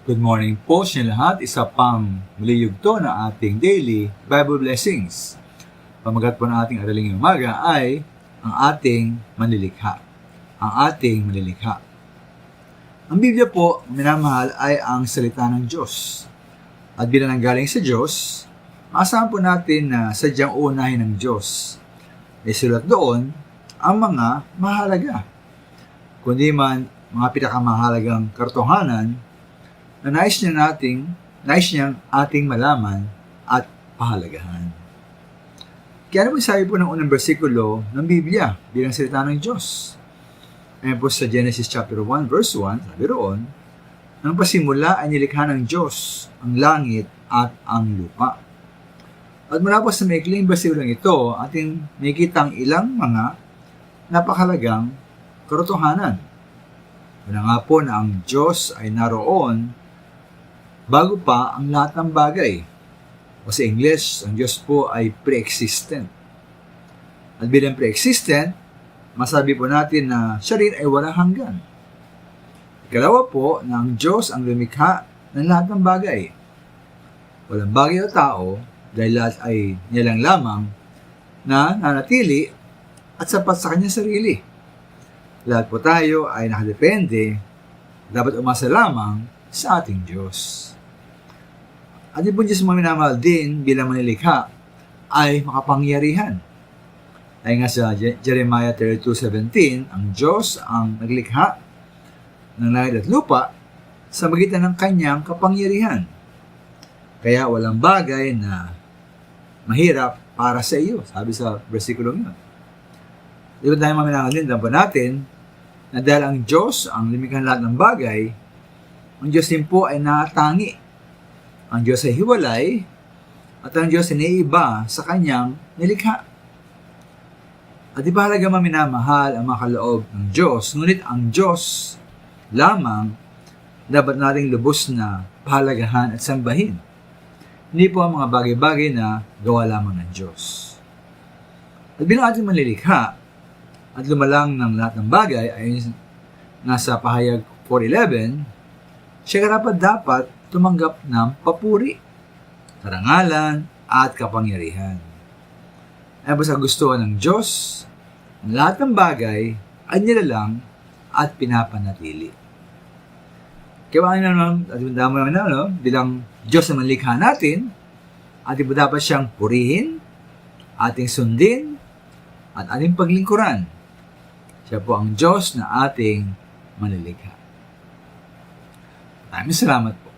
Good morning po sa inyo lahat. Isa pang muli yugto na ating daily Bible blessings. Pamagat po ng ating araling ngayong umaga ay ang ating manlilikha. Ang ating manlilikha. Ang Biblia po, minamahal, ay ang salita ng Diyos. At bilang nanggaling sa Diyos, maasahan po natin na sadyang uunahin ng Diyos. May sulat doon ang mga mahalaga. Kundi man mga pinakamahalagang kartohanan na nais niyang ating malaman at pahalagahan. Kaya ano po sabi po ng unang bersikulo ng Biblia bilang salita ng Diyos? Ayan po sa Genesis chapter 1 verse 1, sabi roon, nang pasimula ay nilikha ng Diyos ang langit at ang lupa. At mula po sa maikling bersikulong ito, ating makikita ang ilang mga napakahalagang katotohanan. Una nga po na ang Diyos ay naroon bago pa ang lahat ng bagay. O sa English, ang Diyos po ay pre-existent. At bilang pre-existent, masabi po natin na siya rin ay walang hanggan. Ikalawa po na ang Diyos ang lumikha ng lahat ng bagay. Walang bagay o tao dahil lahat ay nilang lamang na nanatili at sapat sa kanyang sarili. Lahat po tayo ay nakadepende, dapat umasa lamang sa ating Diyos. At yung po Diyos mga minamahal din bilang manilikha ay makapangyarihan. Ay nga sa Jeremiah 32:17, ang Diyos ang naglikha ng langit at lupa sa magitan ng kanyang kapangyarihan. Kaya walang bagay na mahirap para sa iyo, sabi sa versikulong yun. Di ba tayo mga minamahal din, dapat natin na dahil ang Diyos ang lumikha ng lahat ng bagay, ang Diyos din po ay natangi. Ang Diyos ay hiwalay at ang Diyos ay naiiba sa kanyang nilikha. At di ba halaga minamahal ang mga kaloob ng Diyos, ngunit ang Diyos lamang dapat nating lubos na pahalagahan at sambahin. Hindi po ang mga bagay-bagay na gawa lamang ng Diyos. At bilang ating manlilikha at lumalang ng lahat ng bagay ay nasa pahayag 4:11, siya dapat tumanggap ng papuri, karangalan, at kapangyarihan. Ay sa gustuhan ng Diyos, ang lahat ng bagay ay nilalang at pinapanatili. Kaya naman, at damo naman bilang Diyos na manlikha natin, ating dapat siyang purihin, ating sundin, at ating paglingkuran. Siya po ang Diyos na ating manlilikha. Maraming salamat po.